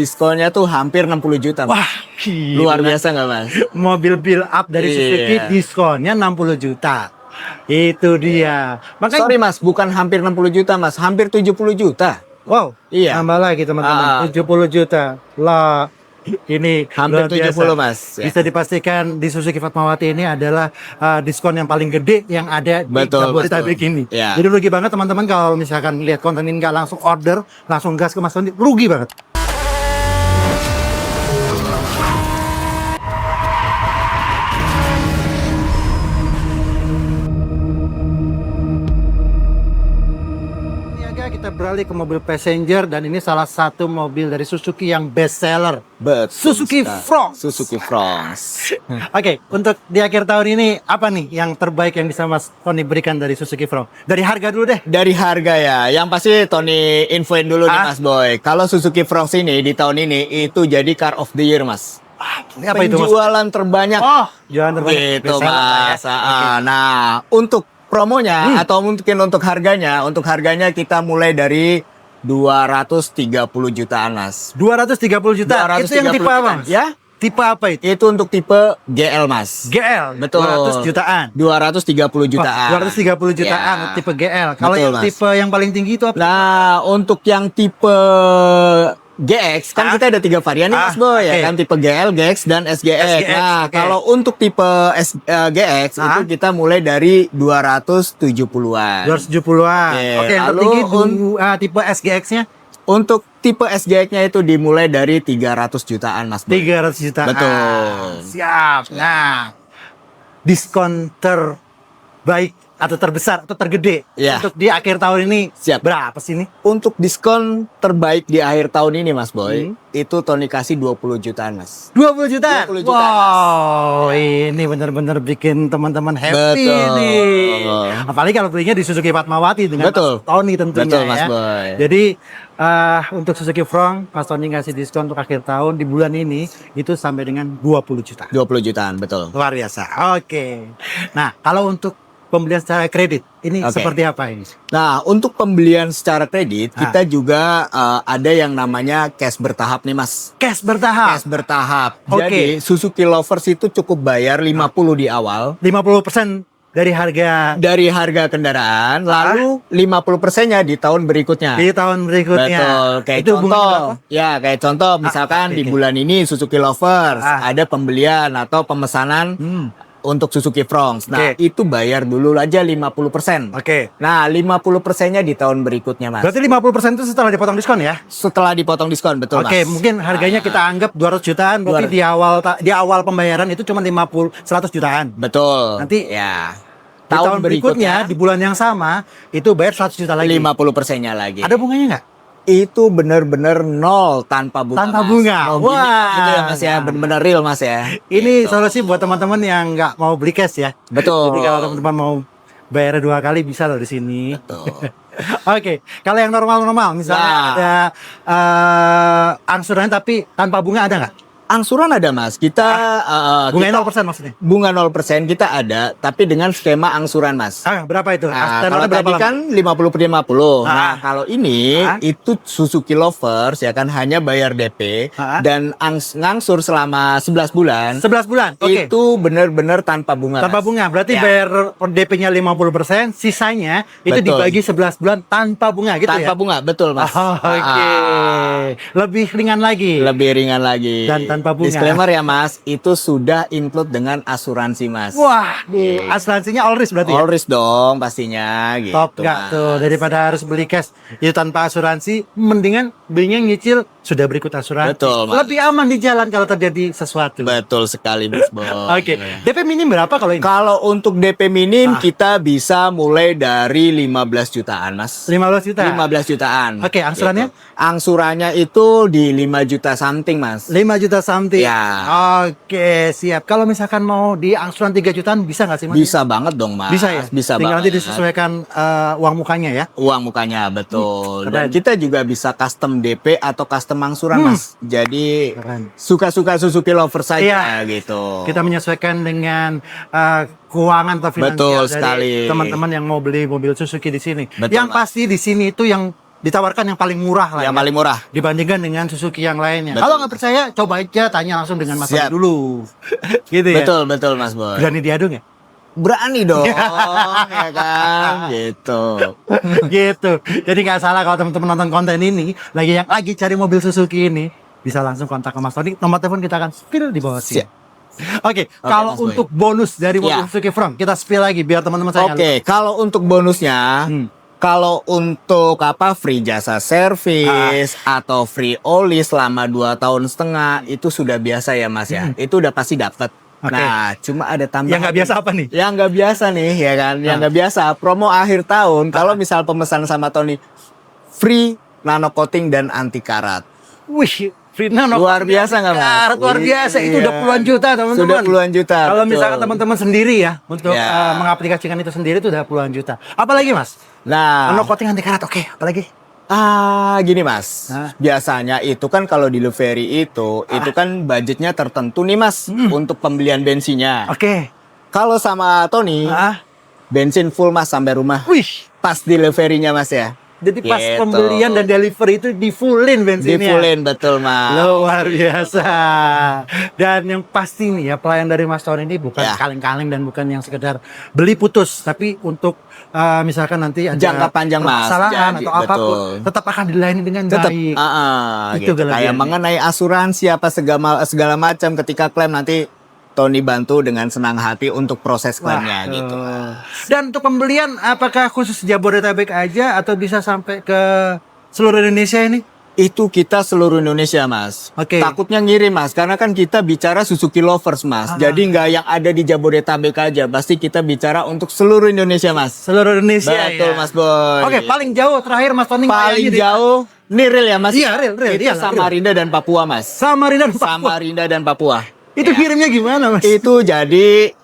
Diskonnya tuh hampir 60 juta. Mas. Wah, gila. Luar biasa nggak Mas? Mobil build up dari Suzuki Iya. diskonnya 60 juta. Itu dia. Makanya Sorry Mas, bukan hampir 60 juta Mas, hampir 70 juta. wow, Iya. tambah lagi teman-teman, 70 juta. Lah, ini Hampir luar biasa. 70 Mas. Ya. Bisa dipastikan di Suzuki Fatmawati ini adalah diskon yang paling gede yang ada di Betul, Jabodetabek betul. ini. Ya. Jadi rugi banget teman-teman kalau misalkan lihat konten ini nggak langsung order, langsung gas ke Mas Tony, rugi banget. Kita beralih ke mobil passenger dan ini salah satu mobil dari Suzuki yang best seller. Betul Suzuki sekali. Fronx. Suzuki Fronx. Oke, untuk di akhir tahun ini apa nih yang terbaik yang bisa Mas Tony berikan dari Suzuki Fronx? Dari harga dulu deh. Dari harga ya, yang pasti Tony infoin dulu nih Mas Boy. Kalau Suzuki Fronx ini di tahun ini itu jadi car of the year Mas. Ini apa itu Mas? Penjualan terbanyak. Oh, jualan terbanyak. Gitu Best seller lah Mas. ya. Nah, untuk promonya atau mungkin untuk harganya kita mulai dari 230 jutaan Mas. 230 juta. Itu yang 230 tipe apa Mas? Ya, Tipe apa itu? itu untuk tipe GL Mas. GL. Betul. 200 jutaan. 230 jutaan. 230 jutaan Ya. tipe GL. Kalau Betul, yang Mas. tipe yang paling tinggi itu apa? Nah, untuk yang tipe GX kan kita ada 3 varian nih Mas oke. Boy ya kan, tipe GL, GX dan SGX. SGX, Nah, oke. kalau untuk tipe GX itu kita mulai dari 270-an. 270-an. Oke, Oke, yang lalu tertinggi tipe SGX-nya Untuk tipe SGX-nya itu dimulai dari 300 jutaan Mas Boy. 300 jutaan. Betul. Siap. Nah, diskon terbaik atau terbesar atau tergede Iya. untuk di akhir tahun ini Siap. berapa sih ini? Untuk diskon terbaik di akhir tahun ini Mas Boy, itu Tony kasih 20 jutaan Mas. 20 juta. 20 juta, Wow, ini benar-benar bikin teman-teman happy Betul. nih. Apalagi kalau belinya di Suzuki Fatmawati dengan Betul. Mas Tony tentunya Betul, Mas ya. Boy. Jadi untuk Suzuki Fronx, Mas Tony ngasih diskon untuk akhir tahun di bulan ini itu sampai dengan 20 juta. 20 jutaan, betul. Luar biasa. Oke. Nah, kalau untuk pembelian secara kredit ini Oke. seperti apa ini? Nah, untuk pembelian secara kredit, kita juga ada yang namanya cash bertahap nih Mas. Cash bertahap. Cash bertahap. Oke. Jadi, Suzuki Lovers itu cukup bayar 50 di awal 50% dari harga dari harga kendaraan, lalu 50%-nya di tahun berikutnya. di tahun berikutnya. Betul, kayak Itu bunganya contoh. berapa? Ya, kayak contoh misalkan di oke. bulan ini Suzuki Lovers ada pembelian atau pemesanan untuk Suzuki Fronx. Nah, Oke. itu bayar dulu aja 50%. Oke. Nah, 50%-nya di tahun berikutnya, Mas. Berarti 50% itu setelah dipotong diskon ya? Setelah dipotong diskon, betul, Oke, Mas. mungkin harganya kita anggap 200 jutaan, berarti 200. di awal pembayaran itu cuma 100 jutaan. Betul. Nanti ya. Di tahun berikutnya di bulan yang sama itu bayar 100 juta lagi. 50%-nya lagi. Ada bunganya nggak? Itu bener-bener nol tanpa bunga. Tanpa Mas. bunga. No gimmick Wah. gitu ya, Mas ya. Bener-bener real, Mas ya. Ini Gitu. solusi buat teman-teman yang nggak mau beli cash ya. Betul. Jadi kalau teman-teman mau bayar 2 kali bisa loh di sini. Betul. Oke, kalau yang normal-normal misalnya Nah. ada angsurannya tapi tanpa bunga ada nggak? Angsuran ada, Mas. Kita Bunganya 0% maksudnya? bunga 0% kita ada, tapi dengan skema angsuran, Mas. Berapa itu? Nah, Tenornya kalau berapa tadi lama? kan 50 per 50. Ah. Nah, kalau ini itu Suzuki Lovers ya kan hanya bayar DP dan ngangsur selama 11 bulan. 11 bulan. Oke. Itu benar-benar tanpa bunga. Tanpa Mas. bunga, berarti Ya. bayar DP-nya 50%, sisanya itu Betul. dibagi 11 bulan tanpa bunga gitu Tanpa ya? bunga, betul, Mas. Oke. Lebih ringan lagi. Lebih ringan lagi. Dan tanpa bunga. Disclaimer ya, Mas, itu sudah include dengan asuransi, Mas. Wah, asuransinya all risk berarti ya? All risk dong pastinya gitu. Top nggak Mas. tuh, daripada harus beli cash itu tanpa asuransi, mendingan belinya nyicil sudah berikut asuransi. Betul, Mas. Lebih aman di jalan kalau terjadi sesuatu. Betul sekali, Mas Boy. Oke, DP minim berapa kalau ini? Kalau untuk DP minim kita bisa mulai dari 15 jutaan, Mas. 15 juta. 15 jutaan. Oke, angsurannya? Gitu. Angsurannya itu di 5 juta something, Mas. 5 juta something. Ya. Oke, siap. Kalau misalkan mau di angsuran 3 jutaan bisa nggak sih, Mas? Bisa banget dong, Mas. Bisa ya? Bisa Tinggal nanti banget. disesuaikan uang mukanya ya. Uang mukanya, betul. keren. Dan kita juga bisa custom DP atau custom angsuran, Mas. Jadi Keren. suka-suka Suzuki lover saja Iya. gitu. Kita menyesuaikan dengan keuangan atau finansial Betul dari sekali. teman-teman yang mau beli mobil Suzuki di sini. Betul, Yang Mas. pasti di sini itu yang ditawarkan yang paling murah lah Yang ya, paling murah. dibandingkan dengan Suzuki yang lainnya. Betul. Kalau nggak percaya, coba aja tanya langsung dengan Mas Siap. Tony dulu. Gitu ya. Betul, betul Mas Boy. Berani diadu nggak? Berani dong, ya kan? Gitu. Gitu. Jadi nggak salah kalau teman-teman nonton konten ini lagi cari mobil Suzuki ini, bisa langsung kontak ke Mas Tony. Nomor telepon kita akan spill di bawah sini. Siap. Oke, kalau Mas Boy. untuk bonus dari mobil Ya. Suzuki Front, kita spill lagi biar teman-teman saya. Oke, kalau untuk bonusnya, kalau untuk free jasa servis atau free oli selama 2,5 tahun itu sudah biasa ya Mas ya. Itu udah pasti dapat. Oke. Nah, cuma ada tambahan. Yang nggak biasa apa nih? Yang nggak biasa nih, ya kan? Yang nggak biasa, promo akhir tahun. Kalau misal pemesan sama Tony, free nano coating dan anti karat. Wih, free nano. Luar biasa nggak Mas? Luar biasa, itu udah puluhan juta teman-teman. Sudah puluhan juta. Kalau betul. misalkan teman-teman sendiri ya untuk Ya. mengaplikasikan itu sendiri itu udah puluhan juta. Apalagi Mas? Nah, Nano coating anti karat, oke. Apalagi? Gini Mas, Hah? biasanya itu kan kalau delivery itu kan budgetnya tertentu nih Mas untuk pembelian bensinnya. Oke. Kalau sama Tony, bensin full Mas sampai rumah. Wih. Pas deliverynya Mas ya. Jadi pas Gitu. pembelian dan delivery itu di fullin bensinnya. Di fullin betul Mas. Luar biasa. Dan yang pasti nih ya pelayan dari Mas Tony ini bukan Ya. kaleng-kaleng dan bukan yang sekedar beli putus, tapi untuk misalkan nanti ada Jangka panjang, Mas. permasalahan Jadi, atau apapun betul. tetap akan dilayani dengan Tetap baik. Itu gitu. Kayak kelebihannya. mengenai asuransi apa segala macam ketika klaim nanti Tony bantu dengan senang hati untuk proses klaimnya Wah, gitu. Dan untuk pembelian apakah khusus Jabodetabek aja atau bisa sampai ke seluruh Indonesia ini? Itu kita seluruh Indonesia Mas. Oke. Takutnya ngirim Mas, karena kan kita bicara Suzuki Lovers Mas. Jadi nggak yang ada di Jabodetabek aja, pasti kita bicara untuk seluruh Indonesia Mas. Seluruh Indonesia. Betul ya. Mas Boy. Oke, paling jauh terakhir Mas Tony Paling ngayangin di- jauh, ini real ya Mas? Iya, real. Itu Iya, Samarinda dan Papua Mas. Samarinda dan Papua. Samarinda dan Papua. Itu kirimnya gimana Mas? Itu jadi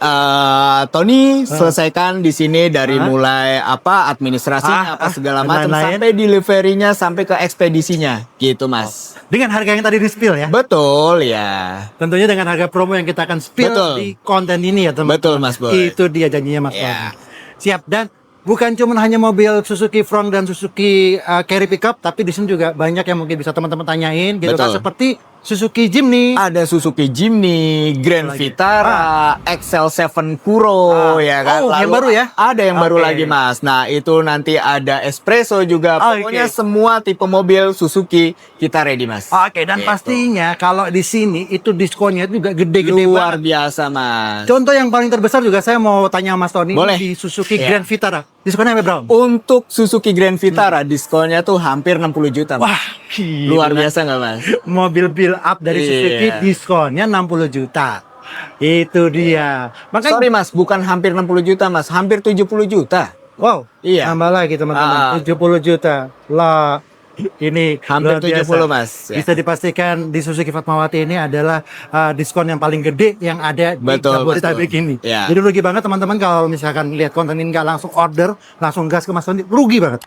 Tony selesaikan di sini dari mulai administrasinya segala dan macam lain-lain. sampai deliverynya sampai ke ekspedisinya gitu Mas. Dengan harga yang tadi di-spill ya? Betul ya. Tentunya dengan harga promo yang kita akan spill Betul. di konten ini ya teman. Betul Mas Boy. Itu dia janjinya Mas Ya. Tony. Siap. Dan bukan cuma hanya mobil Suzuki Front dan Suzuki Carry Pickup, tapi di sini juga banyak yang mungkin bisa teman-teman tanyain gitu kan, Betul. seperti Suzuki Jimny. Ada Suzuki Jimny, Grand Vitara, XL7 Kuro ya kan. Oh, yang baru ya? Ada yang baru Oke. lagi Mas. Nah, itu nanti ada Espresso juga. Oke. Pokoknya semua tipe mobil Suzuki kita ready Mas. Oke, dan Gitu. pastinya kalau di sini itu diskonnya juga gede-gede Luar banget. biasa Mas. Contoh yang paling terbesar juga saya mau tanya Mas Tony Boleh. di Suzuki Iya. Grand Vitara. Diskonnya sampai berapa? Untuk Suzuki Grand Vitara diskonnya tuh hampir 60 juta. Mas. Wah, gila. Luar biasa nggak Mas? Mobil build up dari Iya. Suzuki diskonnya 60 juta. Itu dia. Makanya Sorry Mas, bukan hampir 60 juta Mas, hampir 70 juta. wow, Iya. tambah lagi teman-teman. 70 juta. Lah, ini Hampir luar biasa. 70 Mas. Ya. Bisa dipastikan di Suzuki Fatmawati ini adalah diskon yang paling gede yang ada di Betul, Jabodetabek betul. ini. Ya. Jadi rugi banget teman-teman kalau misalkan lihat konten ini nggak langsung order, langsung gas ke Mas Tony, rugi banget.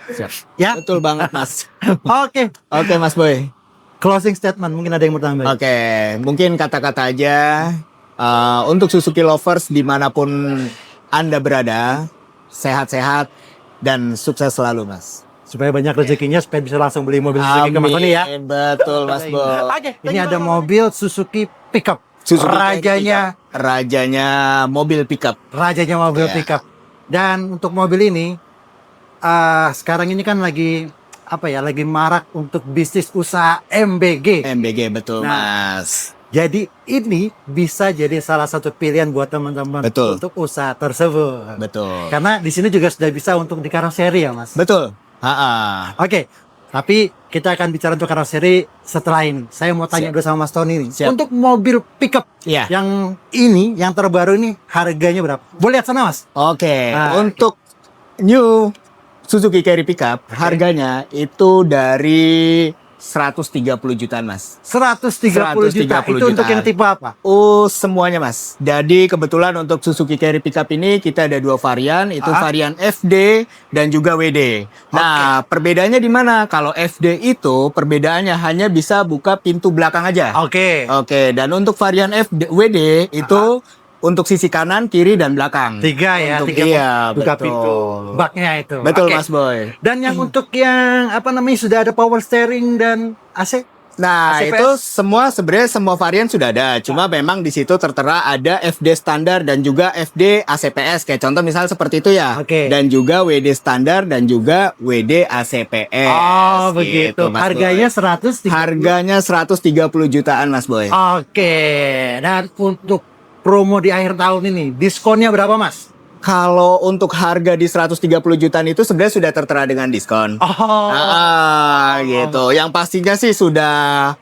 Siap. Ya. Betul banget Mas. Oke, Oke Mas Boy. closing statement mungkin ada yang mau tambah. Oke, mungkin kata-kata aja untuk Suzuki lovers dimanapun Anda berada, sehat-sehat dan sukses selalu Mas. Supaya banyak rezekinya supaya bisa langsung beli mobil Suzuki ke Mas Tony ya. Betul Mas Boy. Oke, ini ada mobil Suzuki pickup. Suzuki Rajanya, Rajanya mobil pickup. rajanya mobil Ya. pickup. Dan untuk mobil ini, sekarang ini kan lagi lagi marak untuk bisnis usaha MBG. MBG betul Nah, Mas. Jadi ini bisa jadi salah satu pilihan buat teman-teman Betul. untuk usaha tersebut. Betul. Karena di sini juga sudah bisa untuk di karoseri ya, Mas. Betul. Ha-ha. Oke, tapi kita akan bicara untuk karoseri setelah ini. Saya mau tanya Siap. dulu sama Mas Tony nih. Siap. Untuk mobil pickup Iya. yang ini, yang terbaru ini harganya berapa? Boleh lihat sana, Mas. Oke, Nah, untuk new Suzuki Carry Pickup harganya itu dari 130 jutaan Mas. 130 juta. 130 Itu untuk jutaan. yang tipe apa? Oh, semuanya Mas. Jadi kebetulan untuk Suzuki Carry Pickup ini kita ada dua varian, itu varian FD dan juga WD. Nah, perbedaannya di mana? Kalau FD itu perbedaannya hanya bisa buka pintu belakang aja. Oke. Oke, dan untuk varian FD, WD itu untuk sisi kanan, kiri, dan belakang. 3 ya, Untuk, 3 iya, buka betul. pintu baknya itu. Betul Oke. Mas Boy. Dan yang untuk yang apa namanya sudah ada power steering dan AC? Nah, ACPS? itu sebenarnya semua varian sudah ada. Cuma memang di situ tertera ada FD standar dan juga FD ACPS. Kayak contoh misal seperti itu ya. Oke. Dan juga WD standar dan juga WD ACPS. Oh, begitu. Gitu, Mas Harganya Boy. 100. Harganya 130 jutaan Mas Boy. Oke. Dan untuk promo di akhir tahun ini, diskonnya berapa, Mas? Kalau untuk harga di 130 jutaan itu sebenarnya sudah tertera dengan diskon. Oh. Gitu. Yang pastinya sih sudah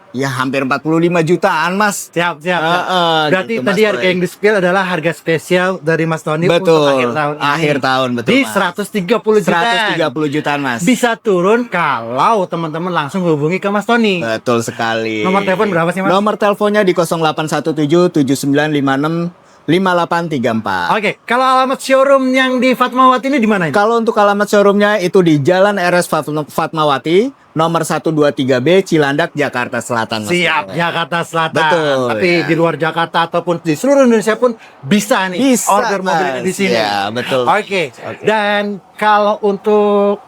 ya hampir 45 jutaan, Mas. Siap. gitu, Berarti tadi Mas harga Boy. yang di-spill adalah harga spesial dari Mas Tony untuk Betul. akhir tahun ini. Akhir tahun, betul, Di Mas. 130 jutaan. 130 jutaan, Mas. Bisa turun kalau teman-teman langsung hubungi ke Mas Tony. Betul sekali. Nomor telepon berapa sih, Mas? Nomor teleponnya di 0817 7956 5834. Oke, kalau alamat showroom yang di Fatmawati ini di mana ini? Kalau untuk alamat showroomnya itu di Jalan RS Fatmawati, nomor 123B, Cilandak, Jakarta Selatan. Mas. Siap, Jakarta Selatan. Betul, Tapi ya. di luar Jakarta ataupun di seluruh Indonesia pun bisa nih Bisa, order mobil Mas. ini di sini. Ya, betul. Oke. Dan kalau untuk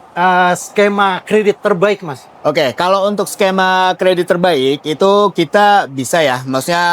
skema kredit terbaik, Mas. Oke, kalau untuk skema kredit terbaik itu kita bisa ya, maksudnya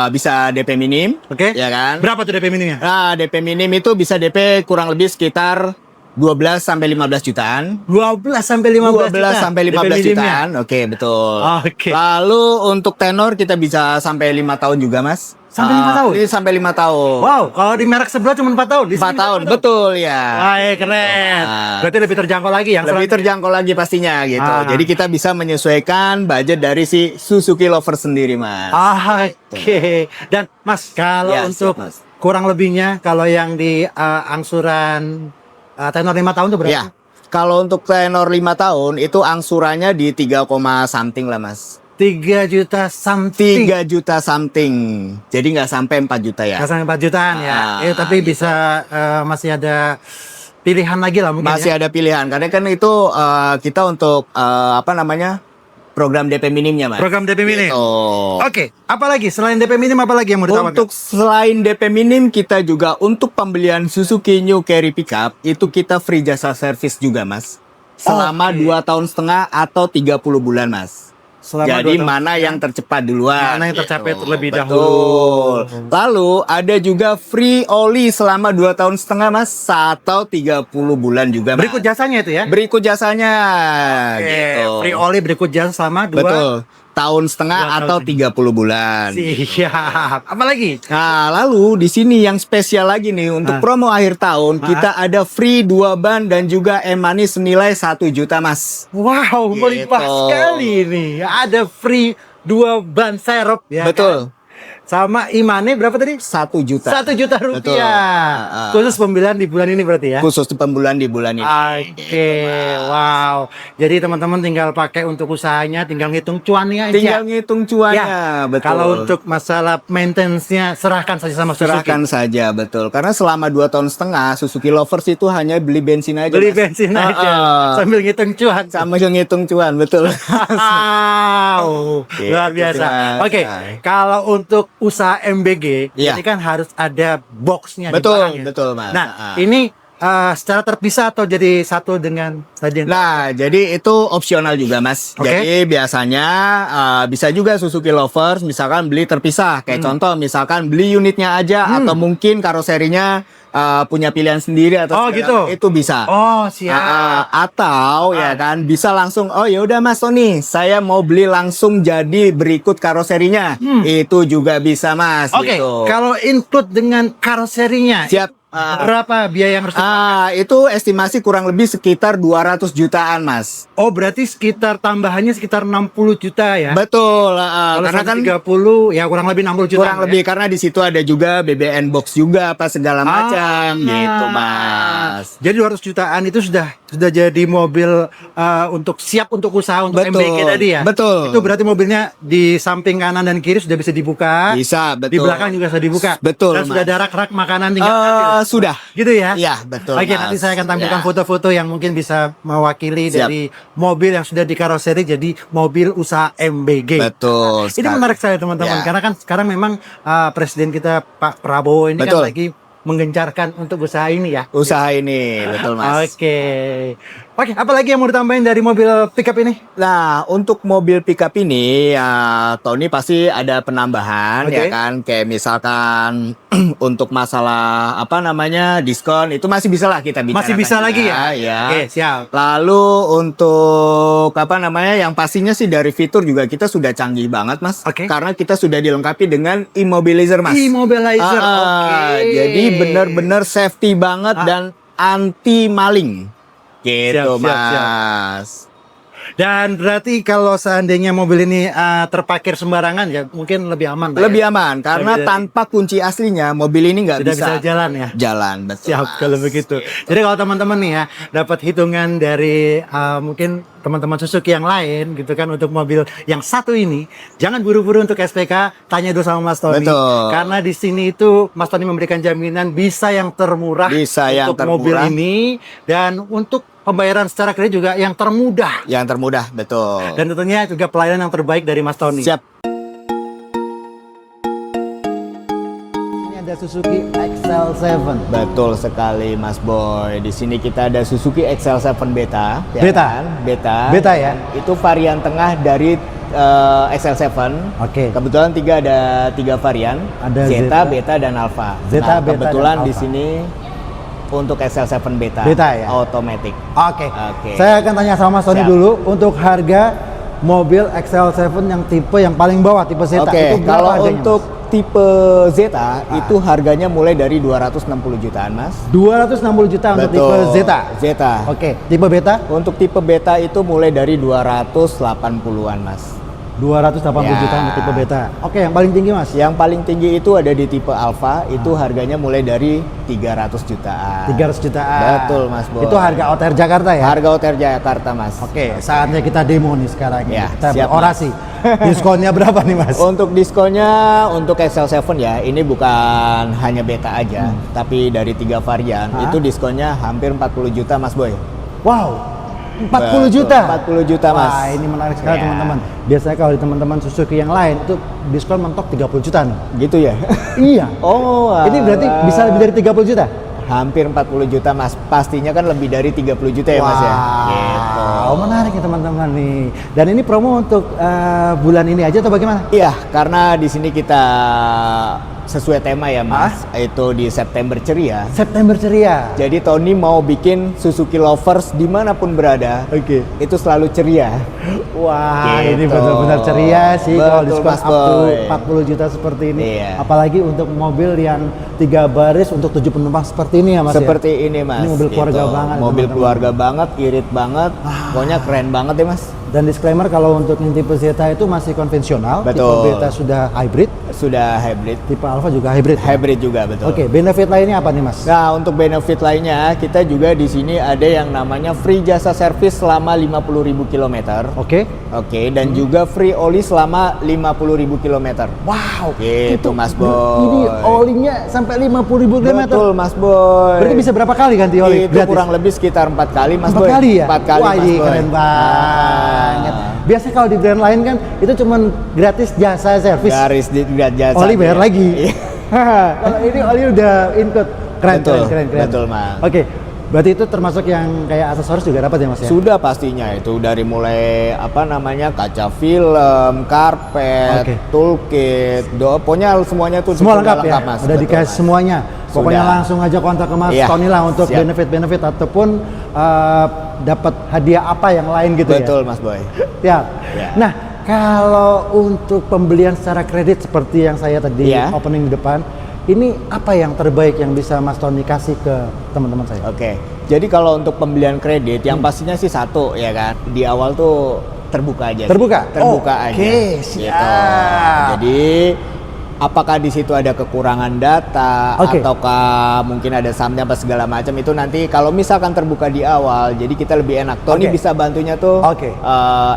bisa DP minim, Oke. ya kan? Berapa tuh DP minimnya? Nah, DP minim itu bisa DP kurang lebih sekitar 12 sampai 15 jutaan. 12 sampai 15 12 juta. sampai 15 DP minimnya. jutaan. Oke, betul. Oke. Lalu untuk tenor kita bisa sampai 5 tahun juga, Mas. Sampai 5 tahun? Ini sampai 5 tahun. Wow, kalau di merek sebelah cuma 4 tahun. Di 4 sini tahun, 5 betul ya. Wah, keren. Nah. Berarti lebih terjangkau lagi yang Lebih selanjutnya. terjangkau lagi pastinya gitu. Ah. Jadi kita bisa menyesuaikan budget dari si Suzuki Lover sendiri, Mas. Oke. Dan Mas, kalau Ya, untuk siap, Mas. kurang lebihnya kalau yang di angsuran tenor 5 tahun itu berapa? Ya. Kalau untuk tenor 5 tahun itu angsurannya di 3, something lah, Mas. 3 juta something. 3 juta something. Jadi nggak sampai 4 juta ya. Nggak sampai 4 jutaan ya. Tapi gitu. bisa masih ada pilihan lagi lah mungkin Masih ya. ada pilihan karena kan itu kita untuk apa namanya? Program DP minimnya, Mas. Program DP minim. Gitu. Oke, apalagi selain DP minim apalagi yang mau ditawarkan? Untuk selain DP minim kita juga untuk pembelian Suzuki New Carry Pickup itu kita free jasa servis juga, Mas. Selama Oke. 2,5 tahun atau 30 bulan, Mas. Selama Jadi 2 tahun. mana yang tercepat duluan? Mana yang tercapai terlebih Betul. dahulu. Lalu ada juga free oli selama 2,5 tahun, Mas, atau 30 bulan juga, Mas. Berikut jasanya itu ya. Berikut jasanya. Oke, Gitu. free oli berikut jasa selama 2 Betul. Tahun setengah 2 tahun atau 30 bulan. Siap. Apalagi? Nah, lalu di sini yang spesial lagi nih untuk promo akhir tahun kita ada free 2 ban dan juga e-money senilai 1 juta, Mas. Wow, Gitu. melimpah sekali nih. Ada free 2 ban serep ya. Betul. kan? Sama imane berapa tadi? 1 juta. 1 juta Betul. rupiah. Khusus pembelian di bulan ini berarti ya. Khusus pembulan di bulan ini. Oke, wow. Jadi teman-teman tinggal pakai untuk usahanya, tinggal ngitung cuannya aja. Tinggal ngitung cuannya, Ya, betul. Kalau untuk masalah maintenance-nya serahkan saja sama Suzuki. serahkan saja, betul. Karena selama 2,5 tahun Suzuki Lovers itu hanya beli bensin aja. Beli Mas. bensin aja sambil ngitung cuan. Sama ngitung cuan, betul. Wow, luar biasa. Mas. Oke, kalau untuk usaha MBG, Iya. ini kan harus ada boxnya. di Betul, belakangnya. betul, Mas. Nah, ini secara terpisah atau jadi satu dengan tadi? Nah, jadi itu opsional juga, Mas. Oke. Jadi biasanya bisa juga Suzuki Lovers misalkan beli terpisah. Kayak contoh misalkan beli unitnya aja atau mungkin karoserinya punya pilihan sendiri atau Oh, segala- gitu. itu bisa. Oh, siap. Atau ya kan bisa langsung ya udah Mas Tony, saya mau beli langsung jadi berikut karoserinya. Itu juga bisa, Mas. Oke, gitu. kalau include dengan karoserinya, Siap. berapa biaya yang harus Itu estimasi kurang lebih sekitar 200 jutaan, Mas. Oh, berarti sekitar tambahannya sekitar 60 juta ya? Betul, Kalau karena kan 30 ya kurang lebih 60 juta. kurang lebih karena di situ ada juga BBN box juga apa segala macam gitu, Mas. Jadi 200 jutaan itu sudah jadi mobil untuk siap untuk usaha untuk Betul, MBG tadi ya. betul. Itu berarti mobilnya di samping kanan dan kiri sudah bisa dibuka. Bisa, betul. Di belakang juga sudah dibuka. Betul, Dan sudah Mas. ada rak-rak makanan tinggal ambil. Sudah. Gitu ya? Iya, betul. Oke, Mas. nanti saya akan tampilkan Ya. foto-foto yang mungkin bisa mewakili Siap. dari mobil yang sudah dikaroseri jadi mobil usaha MBG. Betul. Ini menarik sekali teman-teman, Ya. karena kan sekarang memang Presiden kita Pak Prabowo ini Betul. kan lagi menggencarkan untuk usaha ini ya. Usaha ini, betul Mas. Oke, apa lagi yang mau ditambahin dari mobil pickup ini? Nah, untuk mobil pickup ini, ya, Tony pasti ada penambahan, Oke. ya kan? Kayak misalkan untuk masalah apa namanya diskon itu masih bisa lah kita bicarakan. Masih bisa lagi ya? Ya. Oke, siap. Lalu untuk apa namanya, yang pastinya sih dari fitur juga kita sudah canggih banget, Mas. Oke. Karena kita sudah dilengkapi dengan immobilizer, Mas. Immobilizer, oke. Jadi benar-benar safety banget dan anti maling. Gitu, Siap, siap, siap. Mas. Dan berarti kalau seandainya mobil ini terparkir sembarangan ya mungkin lebih aman, Pak, Lebih ya? aman karena Lebih- tanpa kunci aslinya mobil ini nggak Tidak bisa, bisa jalan ya. jalan. Betul. Siap Mas. kalau begitu. Jadi kalau teman-teman nih ya dapat hitungan dari mungkin teman-teman Suzuki yang lain gitu kan untuk mobil yang satu ini, jangan buru-buru untuk SPK, tanya dulu sama Mas Tony. Betul. Karena di sini itu Mas Tony memberikan jaminan bisa yang termurah Bisa yang untuk mobil termurah. ini dan untuk pembayaran secara kredit juga yang termudah. Yang termudah, betul. Dan tentunya juga pelayanan yang terbaik dari Mas Tony. Siap. Ini ada Suzuki XL7. Betul sekali, Mas Boy. Di sini kita ada Suzuki XL7 Beta. Ya Beta? kan? Beta. Beta ya? Itu varian tengah dari XL7. Oke. Kebetulan ada tiga varian. Ada Zeta, Zeta. Beta, dan Alpha. Zeta, Nah, Beta, kebetulan dan di Alpha. sini untuk XL7 Beta. Beta ya? Automatic. Oke. Oke. Saya akan tanya sama Mas Tony Siap. dulu untuk harga mobil XL7 yang tipe yang paling bawah tipe Zeta Oke, itu berapa kalau harganya, untuk tipe Zeta itu harganya mulai dari 260 jutaan, Mas. 260 juta untuk tipe Zeta. Zeta. Oke, tipe Beta Untuk tipe Beta itu mulai dari 280-an, Mas. 280 Ya. juta untuk tipe Beta. Oke, yang paling tinggi Mas? Yang paling tinggi itu ada di tipe Alpha, itu harganya mulai dari 300 jutaan. 300 jutaan. Betul, Mas Boy. Itu harga OTR Jakarta ya? Harga hotel Jakarta, Mas. Oke, saatnya kita demo nih sekarang. Ya, Kita siap, berorasi. Diskonnya berapa nih Mas? Untuk diskonnya untuk XL7 ya, ini bukan hanya Beta aja, tapi dari 3 varian, Hah? itu diskonnya hampir 40 juta, Mas Boy. Wow, 40 Betul, juta? 40 juta, Mas. Wah, ini menarik sekali Ya. teman-teman. Biasanya kalau di teman-teman Suzuki yang lain itu diskon mentok 30 juta nih. Gitu ya? Iya. Oh, Ini berarti alah. bisa lebih dari 30 juta? Hampir 40 juta, Mas. Pastinya kan lebih dari 30 juta ya, Mas ya? Gitu. Wow, menarik ya teman-teman nih. Dan ini promo untuk bulan ini aja atau bagaimana? Iya, karena di sini kita sesuai tema ya, Mas. Itu di September Ceria. September ceria. Jadi Tony mau bikin Suzuki Lovers dimanapun berada, Oke. itu selalu ceria. Wah, Gitu. ini benar-benar ceria sih kalau Betul, diskon Mas up to Boy. 40 juta seperti ini. Iya. Apalagi untuk mobil yang 3 baris untuk 7 penumpang seperti ini ya Mas ya? Seperti ini, Mas. Ini mobil keluarga Gitu. banget, Mobil teman-teman. keluarga banget, irit banget. Pokoknya keren banget ya, Mas. Dan disclaimer kalau untuk yang tipe Zeta itu masih konvensional, Betul. tipe Beta sudah hybrid, Sudah hybrid. tipe Alpha juga hybrid. Hybrid juga, betul. Oke, benefit lainnya apa nih Mas? Nah, untuk benefit lainnya, kita juga di sini ada yang namanya free jasa servis selama 50.000 km. Oke. Oke, dan juga free oli selama 50.000 km. Wow, Gitu, Mas Boy. Ini olinya sampai 50.000 km. Betul, Mas Boy. Berarti bisa berapa kali ganti oli? Itu kurang lebih sekitar 4 kali, Mas 4 Boy. kali ya? 4 kali, Wah, Mas ini Boy. keren banget. Biasanya kalau di brand lain kan itu cuman gratis jasa servis. Garis di jasa. Oli bayar lagi. Iya. Kalau ini oli udah include. Keren, Betul, keren. betul, Mas. Oke, berarti itu termasuk yang kayak aksesoris juga dapat ya Mas ya? Sudah pastinya itu dari mulai apa namanya kaca film, karpet, Oke. toolkit, pokoknya semuanya tuh Semua sudah lengkap ya? Mas. Udah Betul, dikasih Mas. semuanya. Pokoknya Sudah. langsung aja kontak ke Mas Iya, Tony lah untuk siap. benefit-benefit ataupun dapat hadiah apa yang lain gitu ya? Betul, Mas Boy. Ya. Ya. Nah, kalau untuk pembelian secara kredit seperti yang saya tadi Ya. opening di depan, ini apa yang terbaik yang bisa Mas Tony kasih ke teman-teman saya? Oke. Jadi kalau untuk pembelian kredit yang pastinya sih satu ya kan. Di awal tuh terbuka aja. sih. Terbuka? Terbuka Oke, aja. siap. Gitu. Jadi apakah di situ ada kekurangan data Oke. ataukah mungkin ada sumnya apa segala macam, itu nanti kalau misalkan terbuka di awal, jadi kita lebih enak. Tony Oke. bisa bantunya tuh Oke.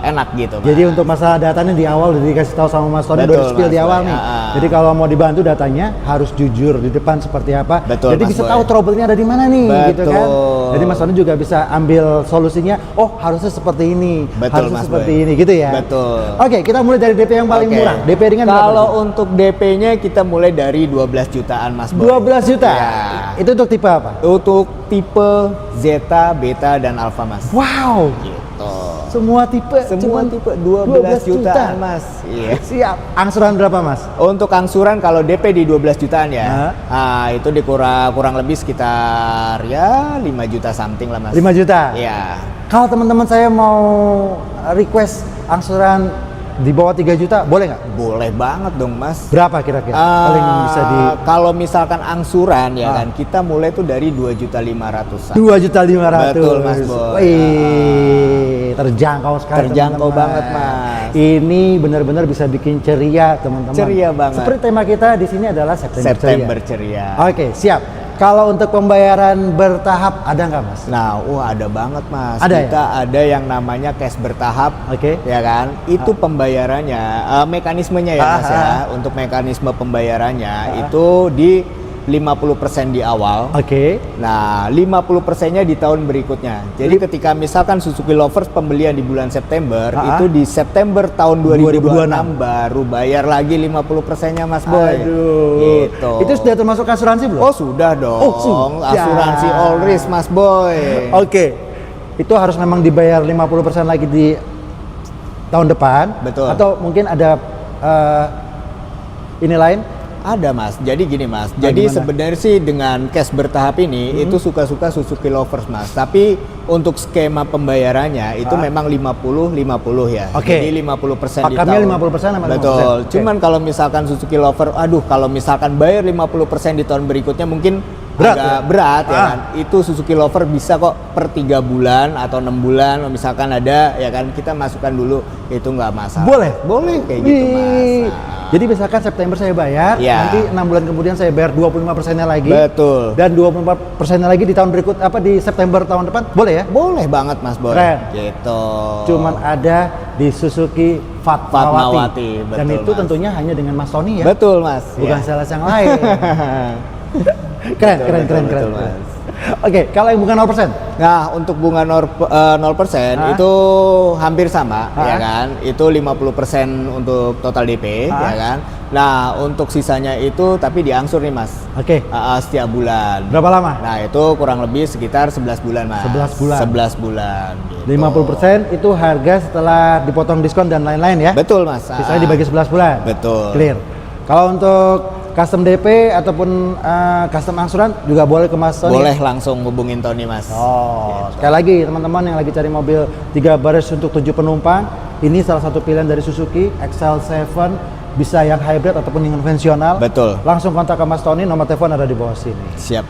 enak gitu. Jadi untuk masalah datanya di awal udah dikasih tahu sama Mas Tony, Betul, udah di-spill Mas di awal Boy. nih. Ah. Jadi kalau mau dibantu datanya harus jujur di depan seperti apa. Betul, Jadi Mas bisa Boy. tahu trouble-nya ada di mana nih gitu kan. Betul. Jadi Mas Tony juga bisa ambil solusinya. Oh, harusnya seperti ini. Betul, harusnya Mas seperti Boy. ini gitu ya. Betul. Oke, kita mulai dari DP yang paling Oke. murah. DP ringan berapa Kalau sih? untuk DP-nya kita mulai dari 12 jutaan, Mas Boy. 12 juta. Ya. Itu untuk tipe apa? Untuk tipe Zeta, Beta, dan Alpha, Mas. Wow. Gitu. Semua tipe. Semua cuman tipe 12 jutaan, Mas. Iya. Siap. Angsuran berapa, Mas? Untuk angsuran kalau DP di 12 jutaan ya, Hah? itu kurang lebih sekitar ya 5 juta something lah, Mas. 5 juta. Iya. Kalau teman-teman saya mau request angsuran di bawah 3 juta, boleh nggak? Boleh banget dong, Mas. Berapa kira-kira? Paling yang bisa di Kalau misalkan angsuran ya Ah. kan, kita mulai tuh dari 2.500.000-an. 2.500.000. Betul, Mas Boy. Wih, terjangkau sekali. Terjangkau teman-teman. banget, Mas. Ini benar-benar bisa bikin ceria, teman-teman. Ceria banget. Seperti tema kita di sini adalah September ceria. Oke, siap. Kalau untuk pembayaran bertahap ada nggak, Mas? Nah, ada banget, Mas. Ada Kita ada yang namanya cash bertahap. Oke. Ya kan? Itu pembayarannya, mekanismenya ya, Mas ya. Untuk mekanisme pembayarannya itu di 50% di awal. Oke. Nah, 50%-nya di tahun berikutnya. Jadi ketika misalkan Suzuki Lovers pembelian di bulan September, itu di September tahun 2026 baru bayar lagi 50%-nya, Mas Boy. Aduh. Gitu. Itu sudah termasuk asuransi belum? Oh, sudah dong. Oh, sudah. Asuransi all risk, Mas Boy. Oke. Itu harus memang dibayar 50% lagi di tahun depan. Betul. Atau mungkin ada ini lain? Ada, Mas. Jadi gini, Mas. Nah, Jadi gimana? sebenarnya sih dengan cash bertahap ini itu suka-suka Suzuki Lovers, Mas. Tapi untuk skema pembayarannya itu memang 50-50 ya. Oke. Jadi 50% di Pakemnya tahun. 50% sama 50%. Betul. Oke. Cuman kalau misalkan Suzuki Lover, kalau misalkan bayar 50% di tahun berikutnya mungkin Berat agak ya? berat ya kan. Itu Suzuki Lover bisa kok per 3 bulan atau 6 bulan misalkan ada ya kan, kita masukkan dulu, itu nggak masalah. Boleh? Boleh kayak gitu, Mas. Wih. Jadi misalkan September saya bayar, Ya. nanti 6 bulan kemudian saya bayar 25%-nya lagi. Betul. Dan 24%-nya lagi di tahun berikut, di September tahun depan, boleh ya? Boleh banget, Mas Boy. Keren. Gitu. Cuman ada di Suzuki Fatmawati. Fatmawati, Dan betul, itu Mas. tentunya hanya dengan Mas Tony ya? Betul, Mas. Bukan Ya. sales yang lain. Keren, Betul, keren, betul, keren, betul, keren. Mas. Oke, kalau yang bukan 0%? Nah, untuk bunga 0% itu hampir sama, ya kan? Itu 50% untuk total DP, ya kan? Nah, untuk sisanya itu tapi diangsur nih, Mas. Oke. Setiap bulan. Berapa lama? Nah, itu kurang lebih sekitar 11 bulan, Mas. 11 bulan. 11 bulan. Gitu. 50% itu harga setelah dipotong diskon dan lain-lain ya? Betul, Mas. Sisanya dibagi 11 bulan? Betul. Clear. Kalau untuk custom DP ataupun custom angsuran juga boleh ke Mas Tony? Boleh langsung hubungin Tony, Mas. Oh, sekali lagi teman-teman yang lagi cari mobil 3 baris untuk 7 penumpang, ini salah satu pilihan dari Suzuki XL7, bisa yang hybrid ataupun yang konvensional. Betul. Langsung kontak ke Mas Tony, nomor telepon ada di bawah sini. Siap.